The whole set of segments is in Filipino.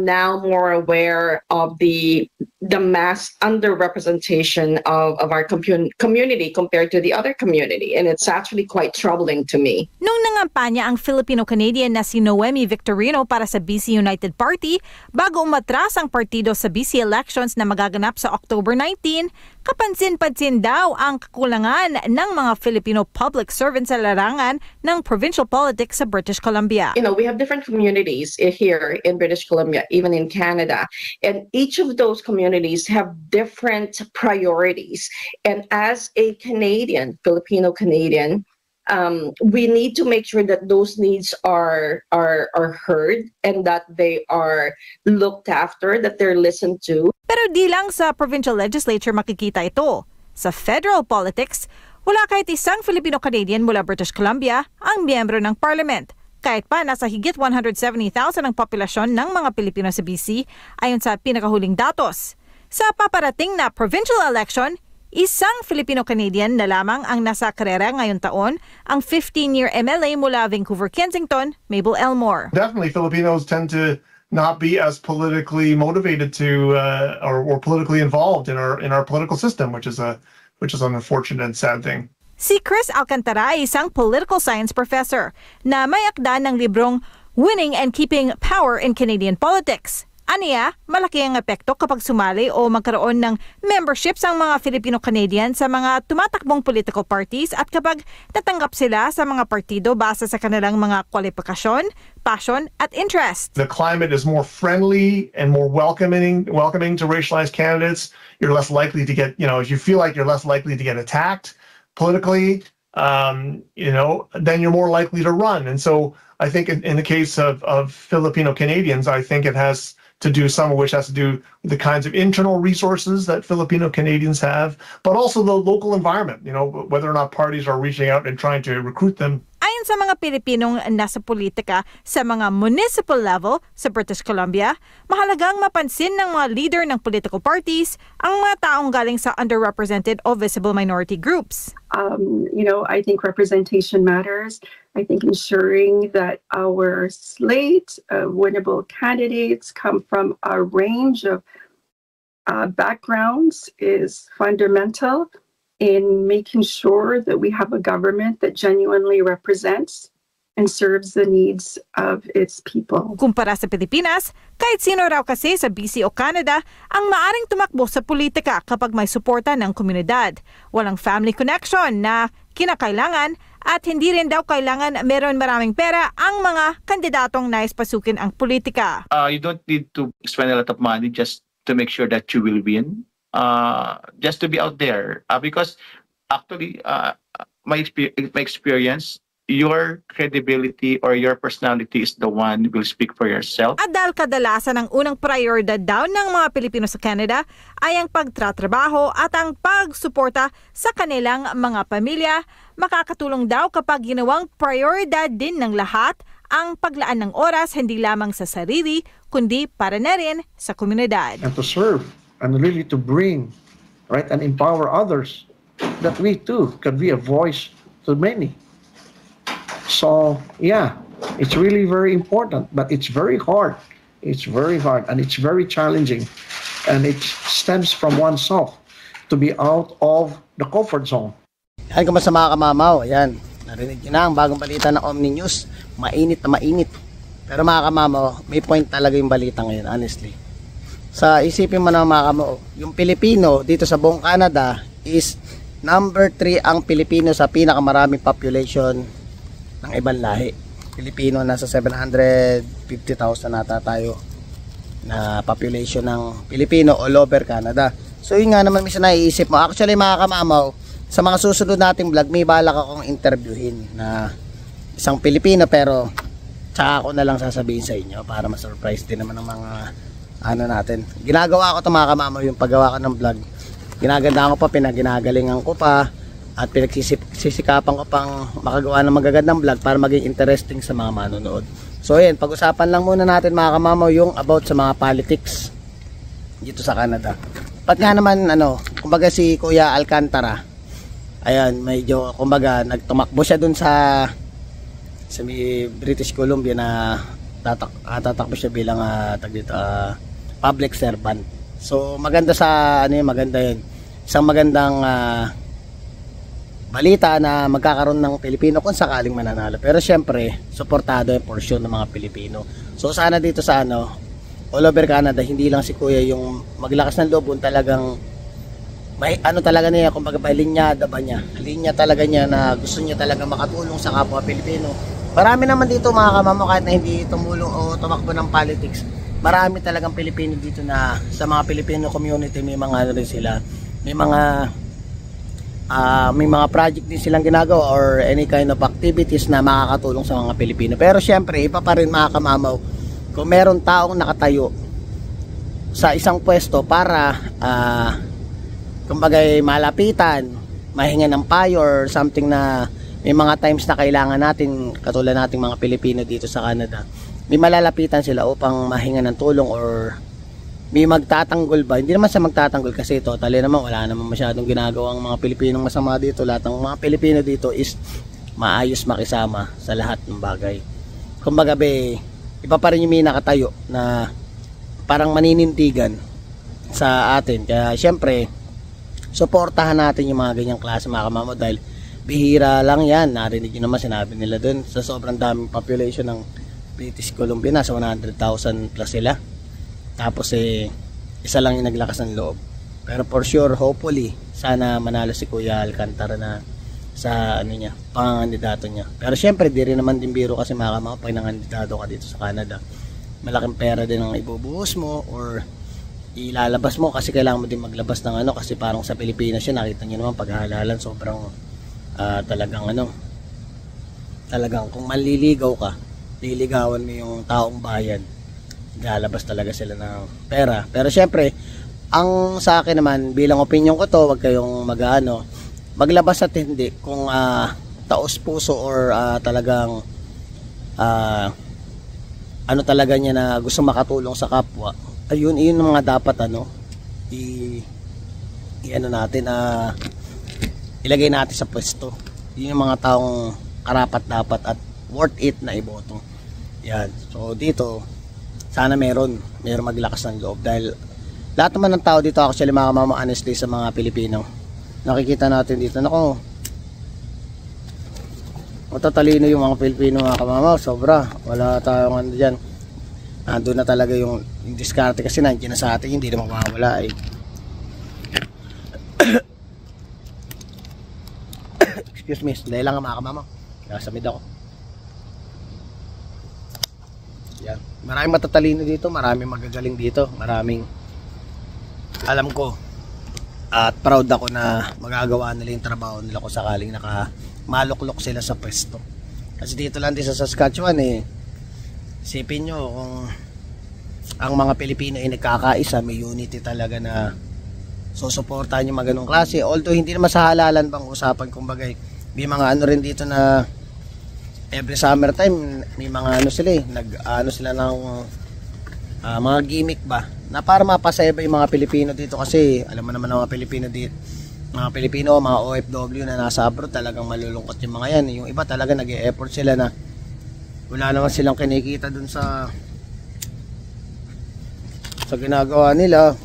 now more aware of the mass underrepresentation of our community compared to the other community, and it's actually quite troubling to me. Nung nangampanya ang Filipino-Canadian na si Noemi Victorino para sa BC United Party bago umatras ang partido sa BC elections na magaganap sa October 19, kapansin-pansin daw ang kakulangan ng mga Filipino public servants sa larangan ng provincial politics sa British Columbia. You know, we have different communities here in British Columbia, even in Canada, and each of those communities have different priorities. And as a Canadian, Filipino Canadian, we need to make sure that those needs are heard and that they are looked after, that they're listened to. Pero di lang sa provincial legislature makikita ito. Sa federal politics, wala kahit isang Filipino-Canadian mula British Columbia ang miyembro ng parliament. Kahit pa nasa higit 170,000 ang populasyon ng mga Pilipino sa BC ayon sa pinakahuling datos. Sa paparating na provincial election, isang Filipino-Canadian na lamang ang nasa karera ngayon taon, ang 15-year MLA mula Vancouver-Kensington, Mabel Elmore. Definitely, Filipinos tend to not be as politically motivated to or politically involved in our political system, which is an unfortunate and sad thing. Si Chris Alcantara ay isang political science professor na may akda ng librong Winning and Keeping Power in Canadian Politics. Aniya, malaki ang epekto kapag sumali o magkaroon ng memberships ang mga Filipino-Canadian sa mga tumatakbong political parties at kapag natanggap sila sa mga partido base sa kanilang mga kwalifikasyon, passion at interest. The climate is more friendly and more welcoming to racialized candidates. You're less likely to get, if you feel like you're less likely to get attacked politically, then you're more likely to run. And so I think in the case of Filipino Canadians, I think it has to do, some of which has to do with the kinds of internal resources that Filipino Canadians have, but also the local environment, whether or not parties are reaching out and trying to recruit them. Ayon sa mga Pilipinong nasa politika sa mga municipal level sa British Columbia, mahalagang mapansin ng mga leader ng political parties ang mga taong galing sa underrepresented o visible minority groups. I think representation matters. I think ensuring that our slate of winnable candidates come from a range of backgrounds is fundamental in making sure that we have a government that genuinely represents and serves the needs of its people. Kumpara sa Pilipinas, kahit sino raw kasi sa BC o Canada ang maaring tumakbo sa politika kapag may suporta ng komunidad. Walang family connection na kinakailangan at hindi rin daw kailangan meron maraming pera ang mga kandidatong nais pasukin ang politika. You don't need to spend a lot of money just to make sure that you will win. Just to be out there. Because actually, my experience, your credibility or your personality is the one who will speak for yourself. At dahil kadalasan ang unang prioridad daw ng mga Pilipino sa Canada ay ang pagtatrabaho at ang pagsuporta sa kanilang mga pamilya, makakatulong daw kapag ginawang prioridad din ng lahat ang paglaan ng oras hindi lamang sa sarili, kundi para na rin sa komunidad. And to serve and really to bring, and empower others that we too can be a voice to many. So, yeah, it's really very important, but it's very hard. It's very hard and it's very challenging. And it stems from oneself to be out of the comfort zone. Ay, kamusta mga kamamaw? Ayan, narinig nyo na ang bagong balita ng Omni News. Mainit na mainit. Pero mga kamamaw, may point talaga yung balita ngayon, honestly. Sa isipin mo na mga kamamaw, yung Pilipino dito sa buong Canada is number 3 ang Pilipino sa pinakamaraming population ng ibang lahi. Pilipino nasa 750,000 nata tayo na population ng Pilipino all over Canada. So yun nga naman minsan naiisip mo. Actually mga kamamaw, sa mga susunod nating vlog, may balak akong interviewin na isang Pilipino pero tsaka ako na lang sasabihin sa inyo para ma-surprise din naman ng mga natin. Ginagawa ko ito mga kamamaw, yung paggawa ko ng vlog. Ginagandaan ko pa, pinaginagalingan ko pa at pinagsisikapan ko pang makagawa ng magagandang vlog para maging interesting sa mga manonood. So yun, pag-usapan lang muna natin mga kamamaw yung about sa mga politics dito sa Canada. Pat nga naman kumbaga si Kuya Alcantara, ayan, medyo kumbaga nagtumakbo siya dun sa British Columbia na tatakbo siya bilang public servant. So maganda sa ano yun, maganda yun. Isang magandang balita na magkakaroon ng Pilipino kung sakaling mananalo. Pero syempre, suportado yung portion ng mga Pilipino. So sana dito sa all over Canada, hindi lang si Kuya yung maglakas ng loob, talagang may talaga niya, kumbaga may linyada ba niya? Linya talaga niya na gusto niya talaga makatulong sa kapwa Pilipino. Marami naman dito mga kamamo, kahit na hindi tumulong o tumakbo ng politics, marami talagang Pilipino dito na sa mga Filipino community, may mga rin sila, may mga project din silang ginagawa or any kind of activities na makakatulong sa mga Pilipino. Pero syempre, iba pa rin mga kamamaw, kung meron taong nakatayo sa isang pwesto para kumbaga malapitan, mahinga ng payo or something, na may mga times na kailangan natin, katulad nating mga Pilipino dito sa Canada, may malalapitan sila upang mahinga ng tulong or may magtatanggol ba. Hindi naman sa magtatanggol kasi totally naman wala naman masyadong ginagawang mga Pilipinong masama dito. Lahat ng mga Pilipino dito is maayos makisama sa lahat ng bagay. Kumbaga iba pa rin yung may nakatayo na parang maninindigan sa atin. Kaya syempre, suportahan natin yung mga ganyang klase mga kamamo, dahil bihira lang yan. Narinig nyo naman, sinabi nila dun, sa sobrang daming population ng British Columbia, nasa 100,000 plus sila. Tapos isa lang yung naglakas ng loob. Pero for sure, hopefully, sana manalo si Kuya Alcantara na sa pangandidato niya. Pero syempre, di rin naman din biro kasi mga kamamo, pag nangandidato ka dito sa Canada, malaking pera din ang ibubuhos mo or ilalabas mo, kasi kailangan mo din maglabas ng kasi parang sa Pilipinas yun, nakita nyo naman paghahalalan, sobrang talagang kung manliligaw ka, liligawan mo yung taong bayan, lalabas talaga sila ng pera. Pero syempre, ang sa akin naman, bilang opinion ko to, wag kayong maglabas at hindi, kung taos puso or talagang talaga niya na gusto makatulong sa kapwa, ayun yung mga dapat natin ilagay natin sa pwesto. Yun yung mga taong karapat dapat at worth it na iboto. Yan. So dito sana meron maglakas ng loob, dahil lahat naman ng tao dito, actually mga kamamo, honestly, sa mga Pilipino, nakikita natin dito, matatalino yung mga Pilipino mga kamamo, sobra. Wala tayong dyan. Nandun na talaga yung diskarte, kasi nandiyan na sa atin, hindi na mawawala Excuse me, dahil lang mga kamamo, nasamid ako. Yan. Maraming matatalino dito, maraming magagaling dito, maraming alam ko at proud ako na magagawa nila yung trabaho nila kung sakaling maluklok sila sa pwesto. Kasi dito lang din sa Saskatchewan isipin nyo, kung ang mga Pilipino ay nagkakaisa, may unity talaga na susuportahan yung mga ganong klase. Although hindi naman sa halalan bang usapan, kumbaga may mga rin dito na every summertime may mga sila sila ng mga gimmick ba na para mapasaya ba yung mga Pilipino dito, kasi alam mo naman ang mga Pilipino dito, mga OFW na nasa abroad, talagang malulungkot yung mga yan. Yung iba talaga nag-e-effort sila na wala naman silang kinikita dun sa ginagawa nila.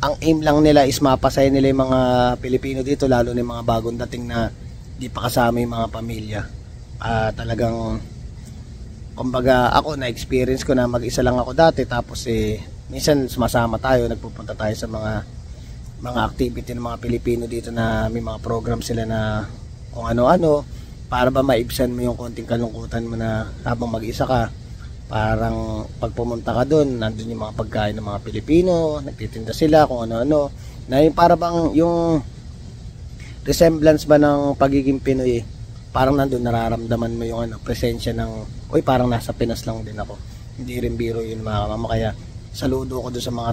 Ang aim lang nila is mapasaya nila yung mga Pilipino dito, lalo na yung mga bagong dating na di pa kasama yung mga pamilya. Talagang kumbaga ako, na-experience ko na mag-isa lang ako dati, tapos minsan sumasama tayo, nagpupunta tayo sa mga activity ng mga Pilipino dito na may mga program sila na kung ano-ano, para ba maibsan mo yung konting kalungkutan mo na habang mag-isa ka. Parang pag pumunta ka doon, nandun yung mga pagkain ng mga Pilipino, nagtitinda sila kung ano-ano, na yung para bang yung resemblance ba ng pagiging Pinoy, parang nandun nararamdaman mo yung presensya ng, parang nasa Pinas lang din ako. Hindi rin biro yun mga kamamo. Kaya saludo ko doon sa mga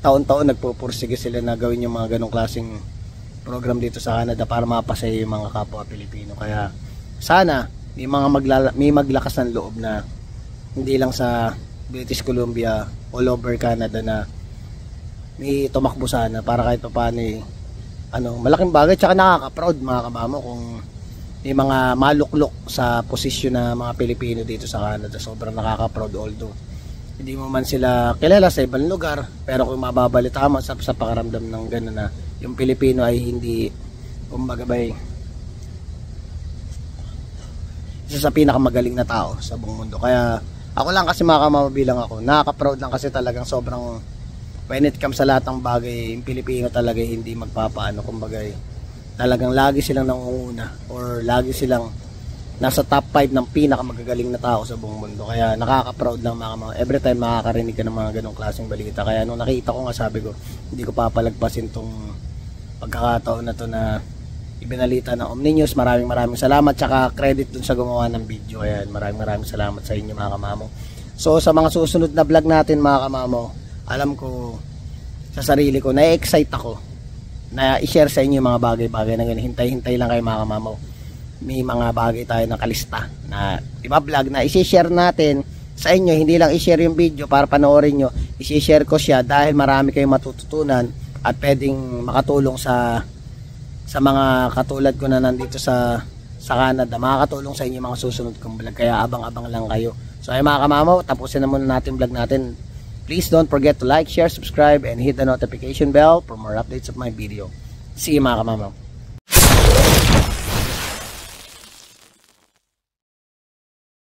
taon-taon nagpupursige sila na gawin yung mga ganong klaseng program dito sa Canada para mapasaya yung mga kapwa Pilipino. Kaya sana may maglakas ng loob na hindi lang sa British Columbia, all over Canada, na may tumakbo sana para kahit pa paano malaking bagay. Tsaka nakaka-proud mga kamamo kung may mga maluklok sa posisyon na mga Pilipino dito sa Canada. Sobrang nakaka-proud, although hindi mo man sila kilala sa ibang lugar, pero kung mababalita mo sa pakaramdam ng gano'n na yung Pilipino ay hindi, kumbaga ba, isa sa pinakamagaling na tao sa buong mundo. Kaya ako lang kasi mga kamama, bilang ako, nakaka-proud lang kasi talagang sobrang, when it comes sa lahat ng bagay, yung Pilipino talaga hindi magpapaano, kumbaga talagang lagi silang nangunguna or lagi silang nasa top 5 ng pinakamagagaling na tao sa buong mundo. Kaya nakaka-proud lang mga every time makakarinig ka ng mga ganong klaseng balita. Kaya nung nakita ko nga, sabi ko, hindi ko papalagpasin tong pagkakataon na to na ibinalita ng Omni News. Maraming salamat, tsaka credit dun sa gumawa ng video. Kaya maraming salamat sa inyo mga kamamo. So sa mga susunod na vlog natin mga kamamo, alam ko sa sarili ko, na-excite ako na i-share sa inyo mga bagay-bagay na ganyan. Hintay lang kayo mga kamamaw. May mga bagay tayo nakalista na iba vlog na i-share natin sa inyo. Hindi lang i-share yung video para panoorin nyo, i-share ko siya dahil marami kayong matututunan at pwedeng makatulong sa mga katulad ko na nandito sa Canada. Makakatulong sa inyo mga susunod kong vlog, kaya abang-abang lang kayo. So ay mga kamamaw, tapusin na muna natin vlog natin. Please don't forget to like, share, subscribe, and hit the notification bell for more updates of my video. See you mga kamamaw.